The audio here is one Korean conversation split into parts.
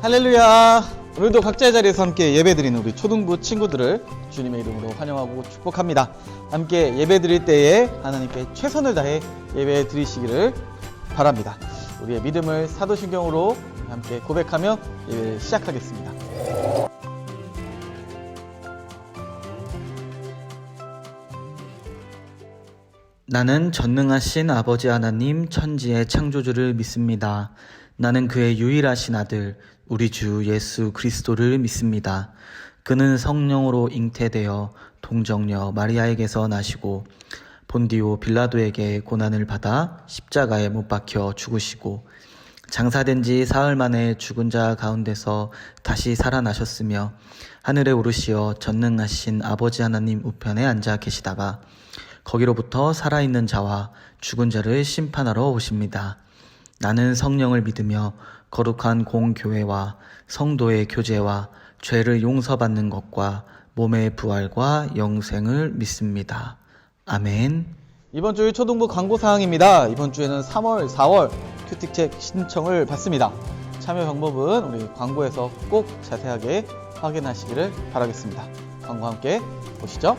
할렐루야. 오늘도 각자의 자리에서 함께 예배드리는 우리 초등부 친구들을 주님의 이름으로 환영하고 축복합니다. 함께 예배드릴 때에 하나님께 최선을 다해 예배 드리시기를 바랍니다. 우리의 믿음을 사도신경으로 함께 고백하며 예배를 시작하겠습니다. 나는 전능하신 아버지 하나님 천지의 창조주를 믿습니다. 나는 그의 유일하신 아들 우리 주 예수 그리스도를 믿습니다. 그는 성령으로 잉태되어 동정녀 마리아에게서 나시고 본디오 빌라도에게 고난을 받아 십자가에 못 박혀 죽으시고 장사된 지 사흘 만에 죽은 자 가운데서 다시 살아나셨으며 하늘에 오르시어 전능하신 아버지 하나님 우편에 앉아 계시다가 거기로부터 살아있는 자와 죽은 자를 심판하러 오십니다. 나는 성령을 믿으며 거룩한 공교회와 성도의 교제와 죄를 용서받는 것과 몸의 부활과 영생을 믿습니다. 아멘. 이번 주의 초등부 광고사항입니다. 이번 주에는 3월, 4월 큐티책 신청을 받습니다. 참여 방법은 우리 광고에서 꼭 자세하게 확인하시기를 바라겠습니다. 광고 함께 보시죠.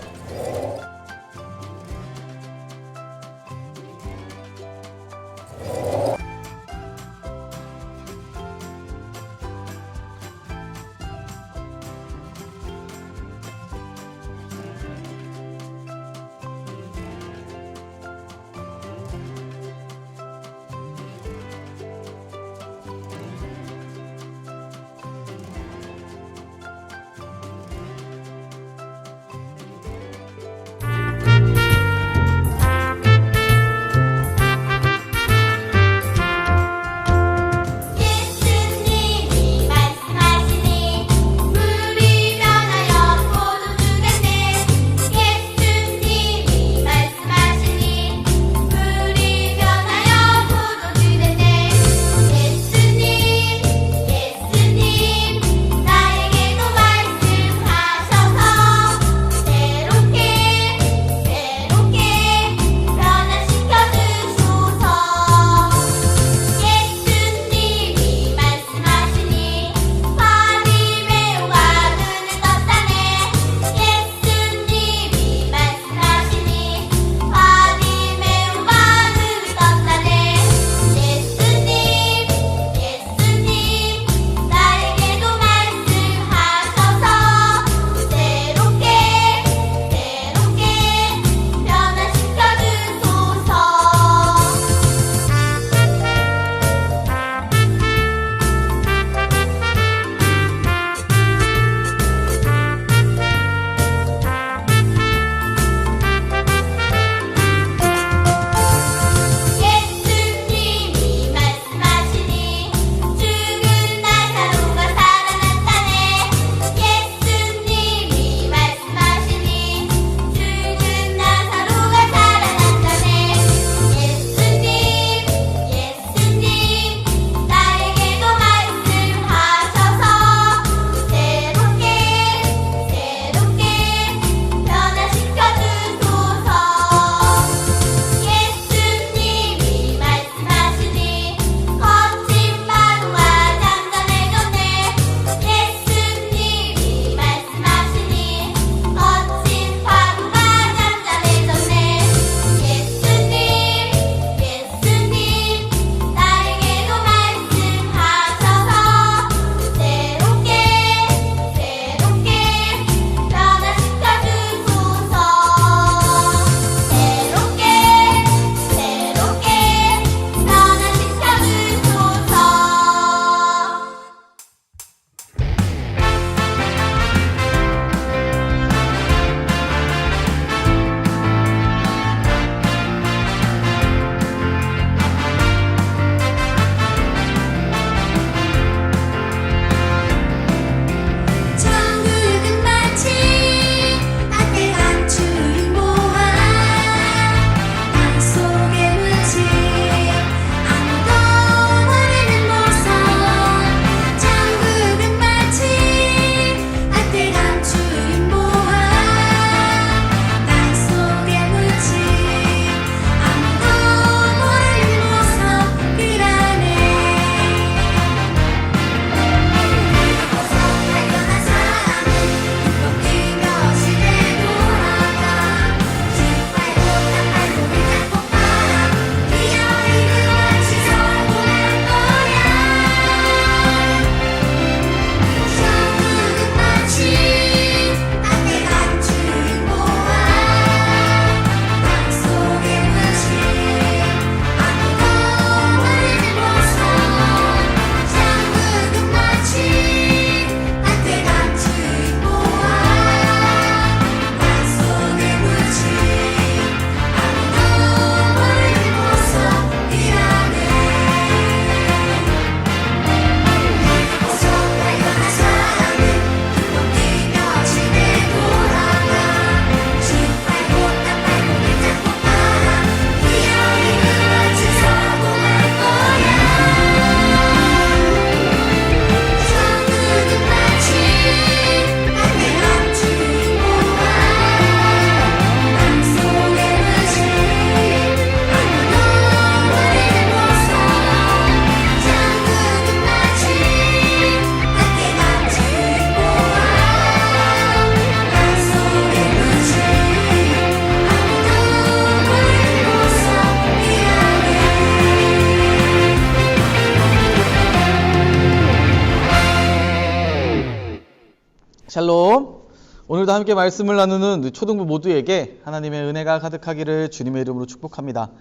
오늘도 함께 말씀을 나누는 우리 초등부 모두에게 하나님의 은혜가 가득하기를 주님의 이름으로 축복합니다.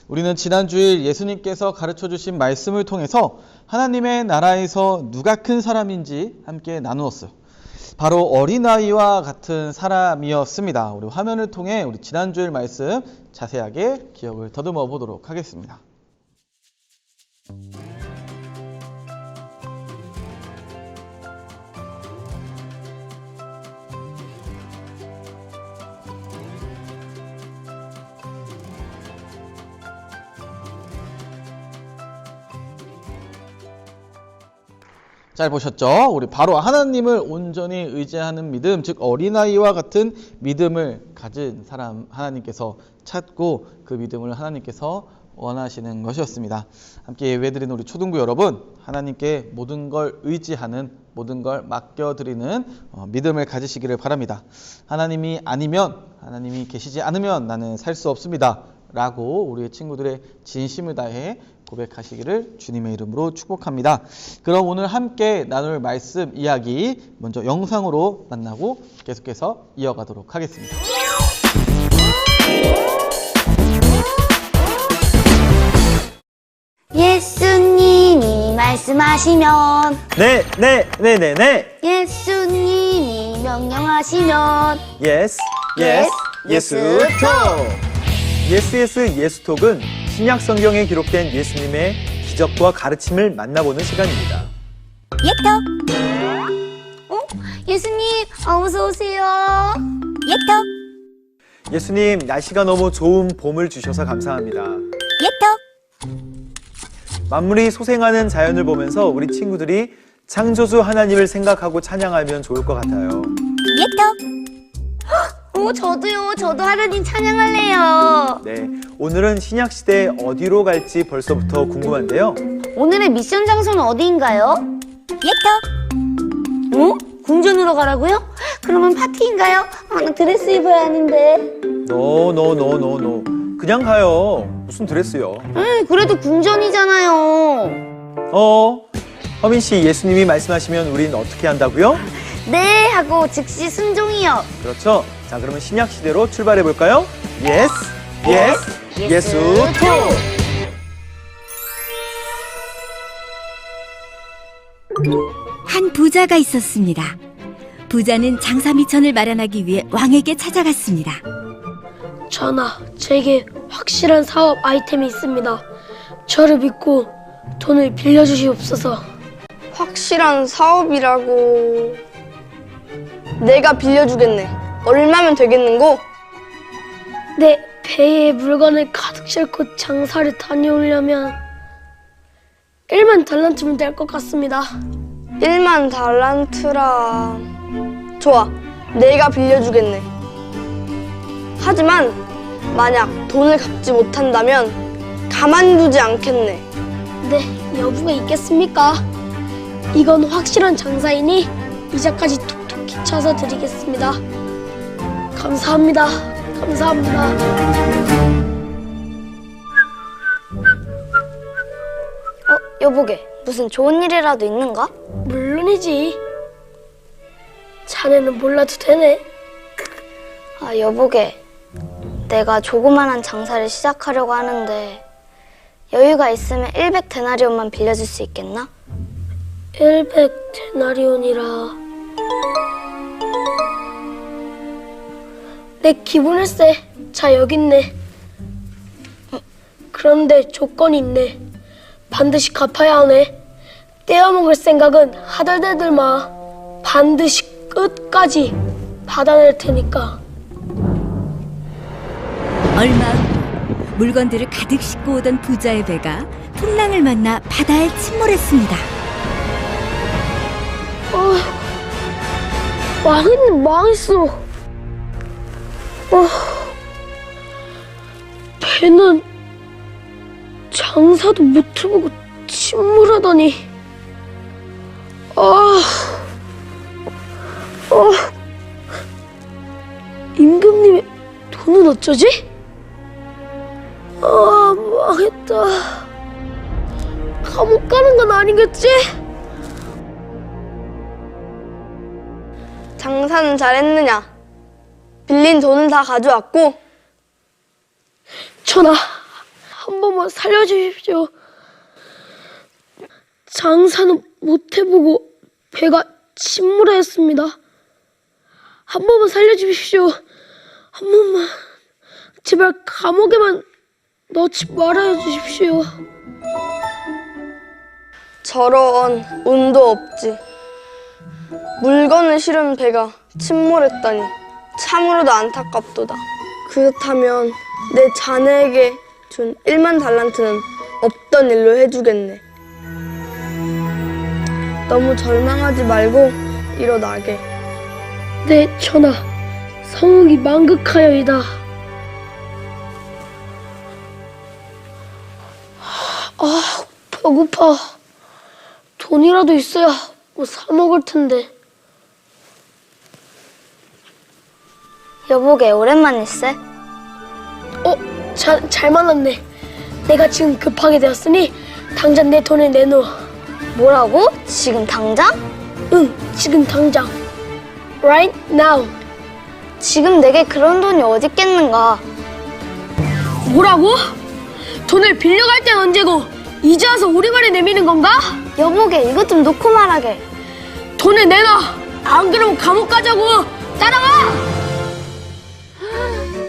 우리는 지난 주일 예수님께서 가르쳐 주신 말씀을 통해서 하나님의 나라에서 누가 큰 사람인지 함께 나누었어요. 바로 어린아이와 같은 사람이었습니다. 우리 화면을 통해 우리 지난 주일 말씀 자세하게 기억을 더듬어 보도록 하겠습니다. 잘 보셨죠? 우리 바로 하나님을 온전히 의지하는 믿음, 즉 어린아이와 같은 믿음을 가진 사람 하나님께서 찾고 그 믿음을 하나님께서 원하시는 것이었습니다. 함께 예배드리는 우리 초등부 여러분, 하나님께 모든 걸 의지하는, 모든 걸 맡겨드리는 믿음을 가지시기를 바랍니다. 하나님이 아니면, 하나님이 계시지 않으면 나는 살 수 없습니다. 라고 우리 친구들의 진심을 다해 고백하시기를 주님의 이름으로 축복합니다. 그럼 오늘 함께 나눌 말씀 이야기 먼저 영상으로 만나고 계속해서 이어가도록 하겠습니다. 예수님이 말씀하시면 네. 예수님이 명령하시면 Yes, 예수톡. 예수톡은 신약 성경에 기록된 예수님의 기적과 가르침을 만나보는 시간입니다. 예수님 어서 오세요. 예수님, 날씨가 너무 좋은 봄을 주셔서 감사합니다. 만물이 소생하는 자연을 보면서 우리 친구들이 창조주 하나님을 생각하고 찬양하면 좋을 것 같아요. 저도 하나님 찬양할래요. 네, 오늘은 신약 시대 어디로 갈지 벌써부터 궁금한데요. 오늘의 미션 장소는 어디인가요? 궁전으로 가라고요? 그러면 파티인가요? 나 드레스 입어야 하는데. 노. 그냥 가요. 무슨 드레스요? 그래도 궁전이잖아요. 허민 씨, 예수님이 말씀하시면 우린 어떻게 한다고요? 네 하고 즉시 순종이요. 그렇죠. 자, 그러면 신약 시대로 출발해 볼까요? 예수톡. 한 부자가 있었습니다. 부자는 장사 미천을 마련하기 위해 왕에게 찾아갔습니다. 전하, 제게 확실한 사업 아이템이 있습니다. 저를 믿고 돈을 빌려주시옵소서. 확실한 사업이라고. 내가 빌려주겠네. 얼마면 되겠는고? 내 배에 물건을 가득 싣고 장사를 다녀오려면 1만 달란트면 될 것 같습니다. 1만 달란트라. 좋아, 내가 빌려주겠네. 하지만 만약 돈을 갚지 못한다면 가만두지 않겠네. 네, 여부가 있겠습니까? 이건 확실한 장사이니 이자까지 톡톡히 쳐서 드리겠습니다. 감사합니다. 여보게, 무슨 좋은 일이라도 있는가? 물론이지. 자네는 몰라도 되네. 여보게, 내가 조그만한 장사를 시작하려고 하는데 여유가 있으면 100데나리온만 빌려줄 수 있겠나? 100데나리온이라. 내 기본일세. 자, 여기 있네. 그런데 조건이 있네. 반드시 갚아야 하네. 떼어먹을 생각은 하덜대들 마. 반드시 끝까지 받아낼 테니까. 얼마 후 물건들을 가득 싣고 오던 부자의 배가 풍랑을 만나 바다에 침몰했습니다. 망했어. 배는 장사도 못 해보고 침몰하다니. 임금님의 돈은 어쩌지? 망했다. 감옥 가는 건 아니겠지? 장사는 잘했느냐? 빌린 돈을 다 가져왔고 전하, 한 번만 살려주십시오. 장사는 못 해보고 배가 침몰하였습니다. 한 번만 살려주십시오. 한 번만. 제발 감옥에만 넣지 말아요 주십시오. 저런 운도 없지. 물건을 실은 배가 침몰했다니 참으로도 안타깝도다. 그렇다면 내 자네에게 준 1만 달란트는 없던 일로 해주겠네. 너무 절망하지 말고 일어나게. 네, 전하. 성욱이 망극하여이다. 아, 배고파. 돈이라도 있어야 뭐 사 먹을 텐데. 여보게, 오랜만일세. 잘 만났네. 내가 지금 급하게 되었으니 당장 내 돈을 내놓어. 뭐라고? 지금 당장? 응, 지금 당장. Right now. 지금 내게 그런 돈이 어디 있겠는가? 뭐라고? 돈을 빌려갈 땐 언제고 이제 와서 우리말에 내미는 건가? 여보게, 이것 좀 놓고 말하게. 돈을 내놔. 안 그러면 감옥 가자고. 따라와.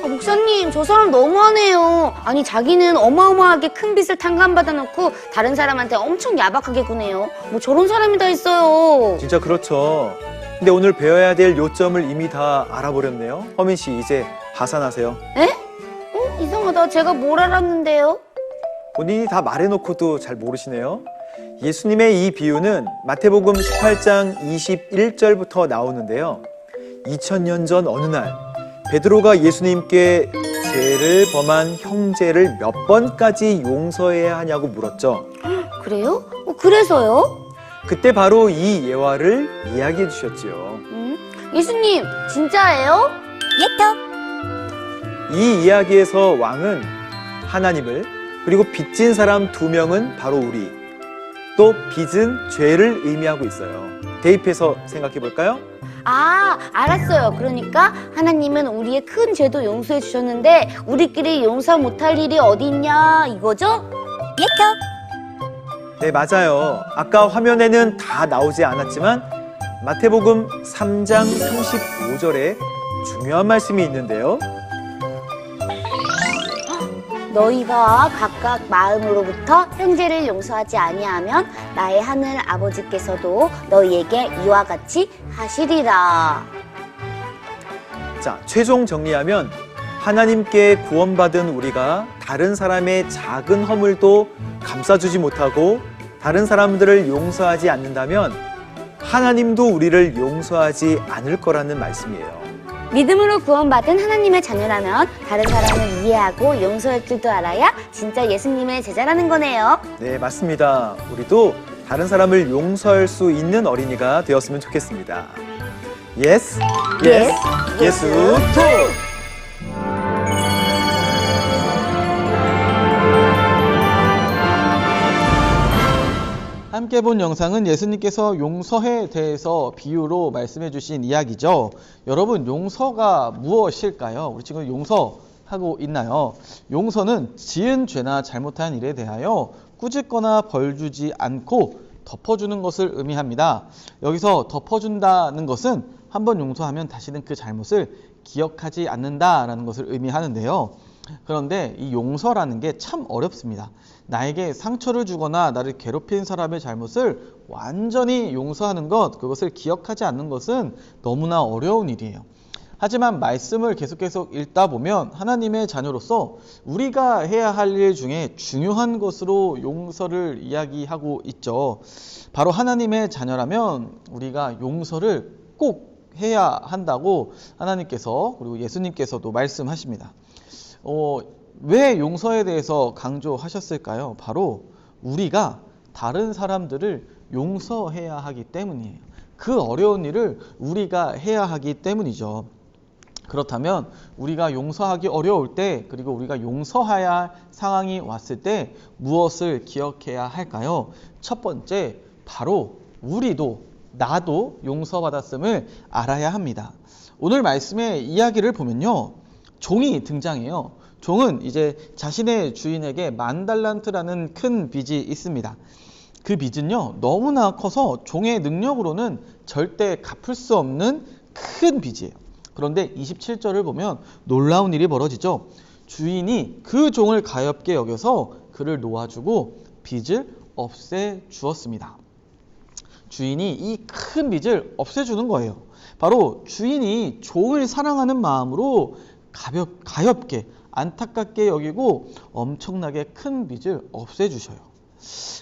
목사님, 저 사람 너무하네요. 아니, 자기는 어마어마하게 큰 빚을 탕감받아 놓고 다른 사람한테 엄청 야박하게 구네요. 뭐 저런 사람이 다 있어요. 진짜 그렇죠. 근데 오늘 배워야 될 요점을 이미 다 알아버렸네요. 허민 씨, 이제 하산하세요. 에? 이상하다. 제가 뭘 알았는데요? 본인이 다 말해놓고도 잘 모르시네요. 예수님의 이 비유는 마태복음 18장 21절부터 나오는데요. 2000년 전 어느 날 베드로가 예수님께 죄를 범한 형제를 몇 번까지 용서해야 하냐고 물었죠. 그래요? 그래서요? 그때 바로 이 예화를 이야기해 주셨지요. 예수님, 진짜예요? 이 이야기에서 왕은 하나님을, 그리고 빚진 사람 2명은 바로 우리, 또 빚은 죄를 의미하고 있어요. 대입해서 생각해 볼까요? 아, 알았어요. 그러니까 하나님은 우리의 큰 죄도 용서해 주셨는데 우리끼리 용서 못할 일이 어디 있냐 이거죠? 네, 맞아요. 아까 화면에는 다 나오지 않았지만 마태복음 3장 35절에 중요한 말씀이 있는데요. 너희가 각각 마음으로부터 형제를 용서하지 아니하면 나의 하늘 아버지께서도 너희에게 이와 같이 하시리라. 자, 최종 정리하면 하나님께 구원받은 우리가 다른 사람의 작은 허물도 감싸주지 못하고 다른 사람들을 용서하지 않는다면 하나님도 우리를 용서하지 않을 거라는 말씀이에요. 믿음으로 구원받은 하나님의 자녀라면 다른 사람을 이해하고 용서할 줄도 알아야 진짜 예수님의 제자라는 거네요. 네, 맞습니다. 우리도 다른 사람을 용서할 수 있는 어린이가 되었으면 좋겠습니다. Yes, yes, 예수 투! 함께 본 영상은 예수님께서 용서에 대해서 비유로 말씀해 주신 이야기죠. 여러분, 용서가 무엇일까요? 우리 지금 용서하고 있나요? 용서는 지은 죄나 잘못한 일에 대하여 꾸짖거나 벌 주지 않고 덮어주는 것을 의미합니다. 여기서 덮어준다는 것은 한번 용서하면 다시는 그 잘못을 기억하지 않는다라는 것을 의미하는데요. 그런데 이 용서라는 게 참 어렵습니다. 나에게 상처를 주거나 나를 괴롭힌 사람의 잘못을 완전히 용서하는 것, 그것을 기억하지 않는 것은 너무나 어려운 일이에요. 하지만 말씀을 계속해서 읽다 보면 하나님의 자녀로서 우리가 해야 할 일 중에 중요한 것으로 용서를 이야기하고 있죠. 바로 하나님의 자녀라면 우리가 용서를 꼭 해야 한다고 하나님께서, 그리고 예수님께서도 말씀하십니다. 왜 용서에 대해서 강조하셨을까요? 바로 우리가 다른 사람들을 용서해야 하기 때문이에요. 그 어려운 일을 우리가 해야 하기 때문이죠. 그렇다면 우리가 용서하기 어려울 때, 그리고 우리가 용서해야 할 상황이 왔을 때 무엇을 기억해야 할까요? 첫 번째, 바로 우리도, 나도 용서받았음을 알아야 합니다. 오늘 말씀의 이야기를 보면요. 종이 등장해요. 종은 이제 자신의 주인에게 10,000달란트라는 큰 빚이 있습니다. 그 빚은요, 너무나 커서 종의 능력으로는 절대 갚을 수 없는 큰 빚이에요. 그런데 27절을 보면 놀라운 일이 벌어지죠. 주인이 그 종을 가엾게 여겨서 그를 놓아주고 빚을 없애 주었습니다. 주인이 이 큰 빚을 없애주는 거예요. 바로 주인이 종을 사랑하는 마음으로 가엾게 안타깝게 여기고 엄청나게 큰 빚을 없애주셔요.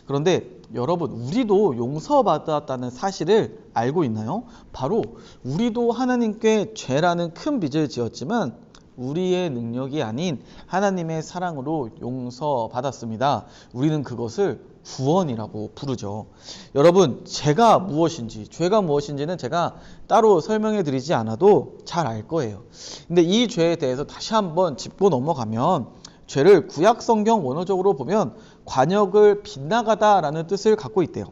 그런데 여러분, 우리도 용서받았다는 사실을 알고 있나요? 바로 우리도 하나님께 죄라는 큰 빚을 지었지만 우리의 능력이 아닌 하나님의 사랑으로 용서받았습니다. 우리는 그것을 구원이라고 부르죠. 여러분, 죄가 무엇인지는 제가 따로 설명해 드리지 않아도 잘 알 거예요. 근데 이 죄에 대해서 다시 한번 짚고 넘어가면, 죄를 구약 성경 원어적으로 보면 관역을 빗나가다라는 뜻을 갖고 있대요.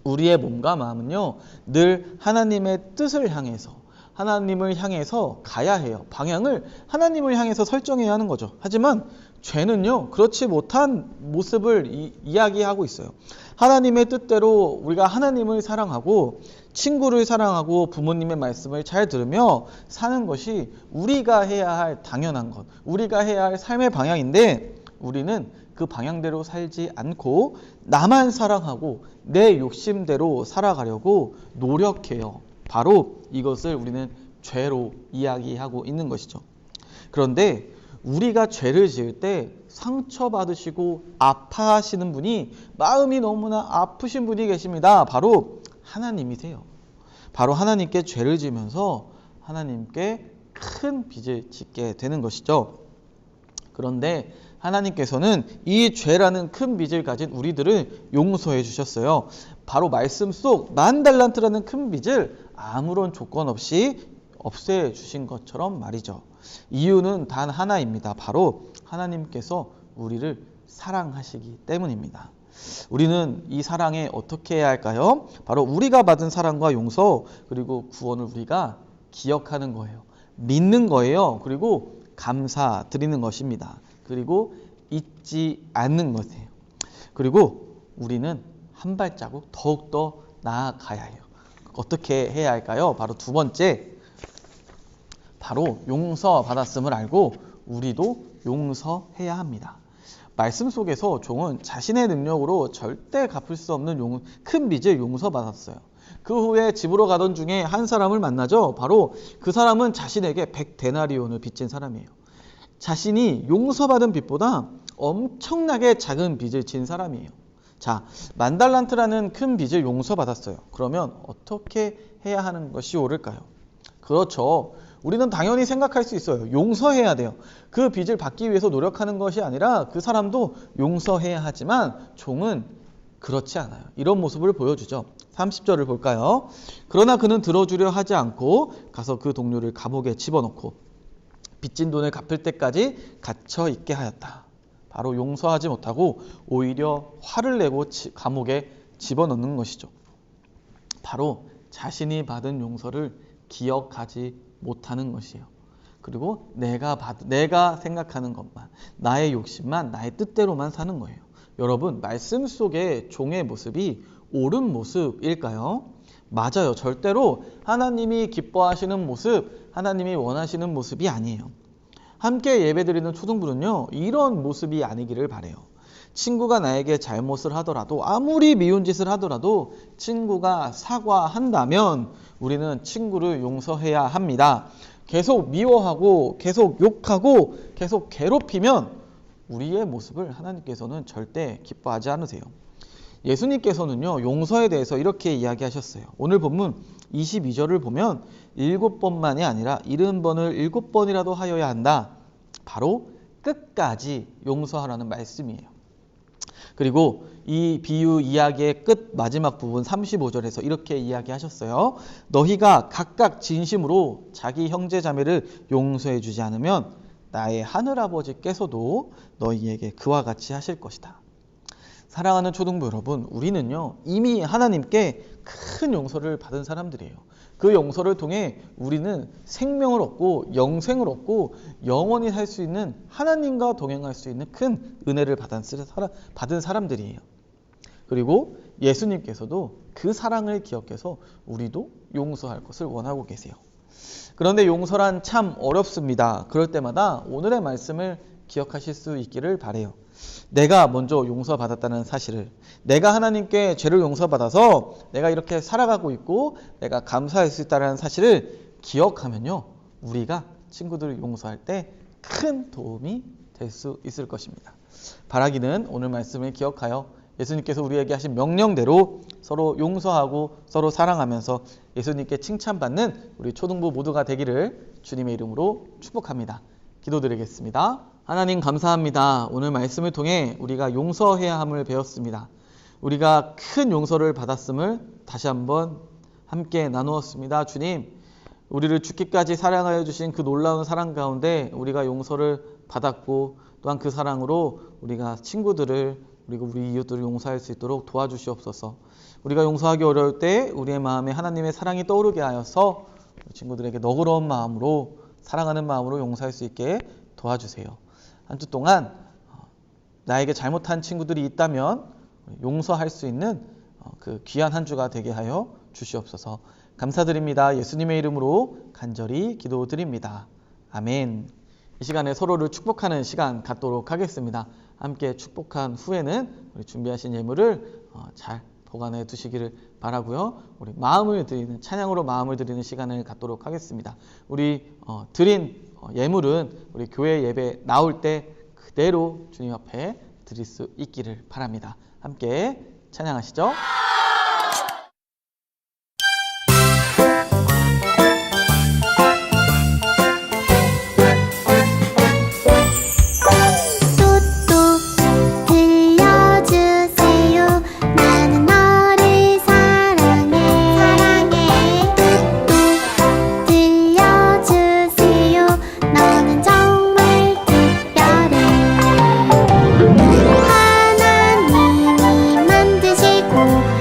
우리의 몸과 마음은요, 늘 하나님의 뜻을 향해서, 하나님을 향해서 가야 해요. 방향을 하나님을 향해서 설정해야 하는 거죠. 하지만 죄는요, 그렇지 못한 모습을 이야기하고 있어요. 하나님의 뜻대로 우리가 하나님을 사랑하고 친구를 사랑하고 부모님의 말씀을 잘 들으며 사는 것이 우리가 해야 할 당연한 것, 우리가 해야 할 삶의 방향인데, 우리는 그 방향대로 살지 않고 나만 사랑하고 내 욕심대로 살아가려고 노력해요. 바로 이것을 우리는 죄로 이야기하고 있는 것이죠. 그런데 우리가 죄를 지을 때 상처받으시고 아파하시는 분이, 마음이 너무나 아프신 분이 계십니다. 바로 하나님이세요. 바로 하나님께 죄를 지면서 하나님께 큰 빚을 짓게 되는 것이죠. 그런데 하나님께서는 이 죄라는 큰 빚을 가진 우리들을 용서해 주셨어요. 바로 말씀 속 10,000달란트라는 큰 빚을 아무런 조건 없이 없애 주신 것처럼 말이죠. 이유는 단 하나입니다. 바로 하나님께서 우리를 사랑하시기 때문입니다. 우리는 이 사랑에 어떻게 해야 할까요? 바로 우리가 받은 사랑과 용서, 그리고 구원을 우리가 기억하는 거예요. 믿는 거예요. 그리고 감사드리는 것입니다. 그리고 잊지 않는 것이에요. 그리고 우리는 한 발자국 더욱더 나아가야 해요. 어떻게 해야 할까요? 바로 두 번째, 바로 용서받았음을 알고 우리도 용서해야 합니다. 말씀 속에서 종은 자신의 능력으로 절대 갚을 수 없는 큰 빚을 용서받았어요. 그 후에 집으로 가던 중에 한 사람을 만나죠. 바로 그 사람은 자신에게 100데나리온을 빚진 사람이에요. 자신이 용서받은 빚보다 엄청나게 작은 빚을 진 사람이에요. 자, 10,000달란트라는 큰 빚을 용서받았어요. 그러면 어떻게 해야 하는 것이 옳을까요? 그렇죠. 우리는 당연히 생각할 수 있어요. 용서해야 돼요. 그 빚을 받기 위해서 노력하는 것이 아니라 그 사람도 용서해야 하지만 종은 그렇지 않아요. 이런 모습을 보여주죠. 30절을 볼까요? 그러나 그는 들어주려 하지 않고 가서 그 동료를 감옥에 집어넣고 빚진 돈을 갚을 때까지 갇혀 있게 하였다. 바로 용서하지 못하고 오히려 화를 내고 감옥에 집어넣는 것이죠. 바로 자신이 받은 용서를 기억하지 못하는 것이에요. 그리고 내가 생각하는 것만, 나의 욕심만, 나의 뜻대로만 사는 거예요. 여러분, 말씀 속의 종의 모습이 옳은 모습일까요? 맞아요. 절대로 하나님이 기뻐하시는 모습, 하나님이 원하시는 모습이 아니에요. 함께 예배드리는 초등부는요, 이런 모습이 아니기를 바라요. 친구가 나에게 잘못을 하더라도, 아무리 미운 짓을 하더라도 친구가 사과한다면 우리는 친구를 용서해야 합니다. 계속 미워하고 계속 욕하고 계속 괴롭히면 우리의 모습을 하나님께서는 절대 기뻐하지 않으세요. 예수님께서는요, 용서에 대해서 이렇게 이야기하셨어요. 오늘 본문 22절을 보면 7번만이 아니라 70번을 7번이라도 하여야 한다. 바로 끝까지 용서하라는 말씀이에요. 그리고 이 비유 이야기의 끝 마지막 부분 35절에서 이렇게 이야기하셨어요. 너희가 각각 진심으로 자기 형제 자매를 용서해 주지 않으면 나의 하늘아버지께서도 너희에게 그와 같이 하실 것이다. 사랑하는 초등부 여러분, 우리는요 이미 하나님께 큰 용서를 받은 사람들이에요. 그 용서를 통해 우리는 생명을 얻고 영생을 얻고 영원히 살 수 있는, 하나님과 동행할 수 있는 큰 은혜를 받은 사람들이에요. 그리고 예수님께서도 그 사랑을 기억해서 우리도 용서할 것을 원하고 계세요. 그런데 용서란 참 어렵습니다. 그럴 때마다 오늘의 말씀을 기억하실 수 있기를 바라요. 내가 먼저 용서받았다는 사실을, 내가 하나님께 죄를 용서받아서 내가 이렇게 살아가고 있고 내가 감사할 수 있다는 사실을 기억하면요, 우리가 친구들을 용서할 때 큰 도움이 될 수 있을 것입니다. 바라기는 오늘 말씀을 기억하여 예수님께서 우리에게 하신 명령대로 서로 용서하고 서로 사랑하면서 예수님께 칭찬받는 우리 초등부 모두가 되기를 주님의 이름으로 축복합니다. 기도드리겠습니다. 하나님 감사합니다. 오늘 말씀을 통해 우리가 용서해야 함을 배웠습니다. 우리가 큰 용서를 받았음을 다시 한번 함께 나누었습니다. 주님, 우리를 죽기까지 사랑하여 주신 그 놀라운 사랑 가운데 우리가 용서를 받았고 또한 그 사랑으로 우리가 친구들을 그리고 우리 이웃들을 용서할 수 있도록 도와주시옵소서. 우리가 용서하기 어려울 때 우리의 마음에 하나님의 사랑이 떠오르게 하여서 친구들에게 너그러운 마음으로, 사랑하는 마음으로 용서할 수 있게 도와주세요. 한 주 동안 나에게 잘못한 친구들이 있다면 용서할 수 있는 그 귀한 한 주가 되게 하여 주시옵소서. 감사드립니다. 예수님의 이름으로 간절히 기도드립니다. 아멘. 이 시간에 서로를 축복하는 시간 갖도록 하겠습니다. 함께 축복한 후에는 우리 준비하신 예물을 잘 보관해 두시기를 바라고요. 우리 마음을 드리는, 찬양으로 마음을 드리는 시간을 갖도록 하겠습니다. 우리 드린 예물은 우리 교회 예배 나올 때 그대로 주님 앞에 드릴 수 있기를 바랍니다. 함께 찬양하시죠. 하나님이 만드시고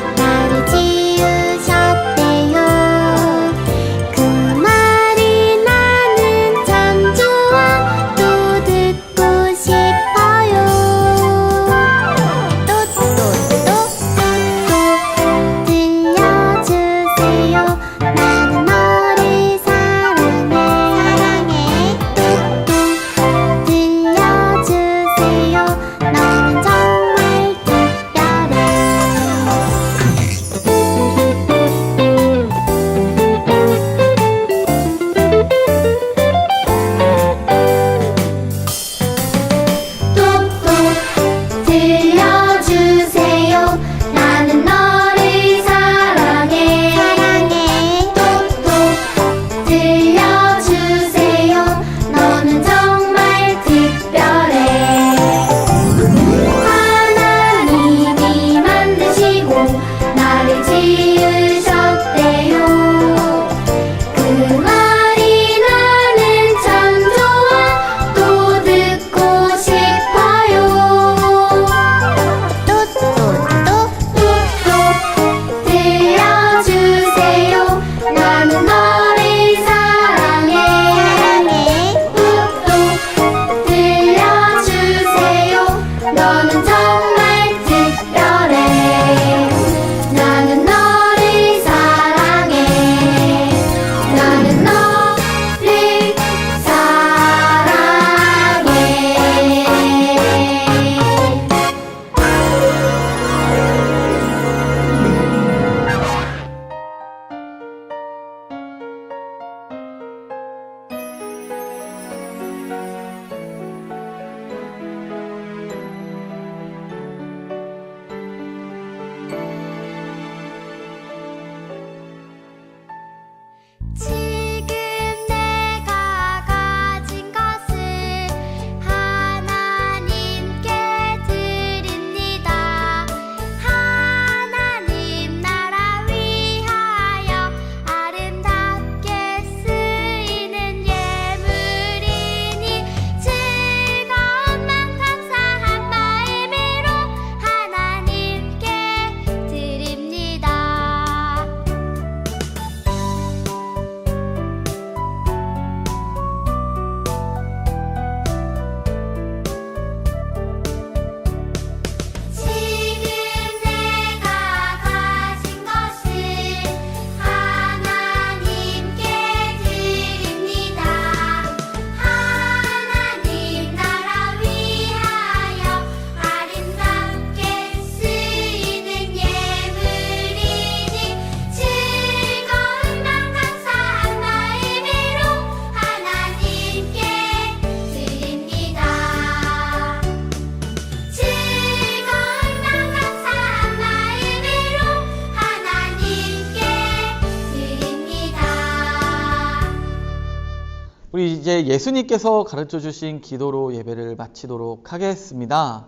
우리 이제 예수님께서 가르쳐 주신 기도로 예배를 마치도록 하겠습니다.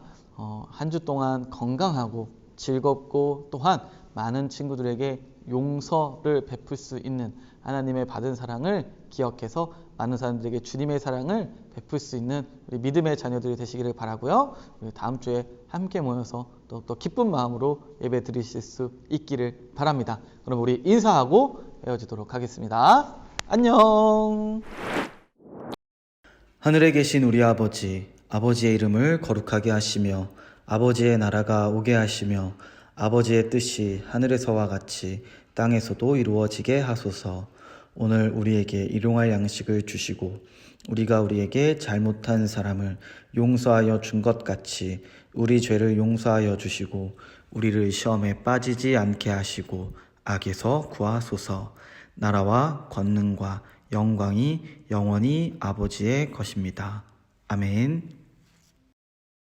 한 주 동안 건강하고 즐겁고 또한 많은 친구들에게 용서를 베풀 수 있는 하나님의 받은 사랑을 기억해서 많은 사람들에게 주님의 사랑을 베풀 수 있는 우리 믿음의 자녀들이 되시기를 바라고요. 우리 다음 주에 함께 모여서 또 기쁜 마음으로 예배 드리실 수 있기를 바랍니다. 그럼 우리 인사하고 헤어지도록 하겠습니다. 안녕. 하늘에 계신 우리 아버지, 아버지의 이름을 거룩하게 하시며 아버지의 나라가 오게 하시며 아버지의 뜻이 하늘에서와 같이 땅에서도 이루어지게 하소서. 오늘 우리에게 일용할 양식을 주시고 우리가 우리에게 잘못한 사람을 용서하여 준 것 같이 우리 죄를 용서하여 주시고 우리를 시험에 빠지지 않게 하시고 악에서 구하소서. 나라와 권능과 영광이 영원히 아버지의 것입니다. 아멘.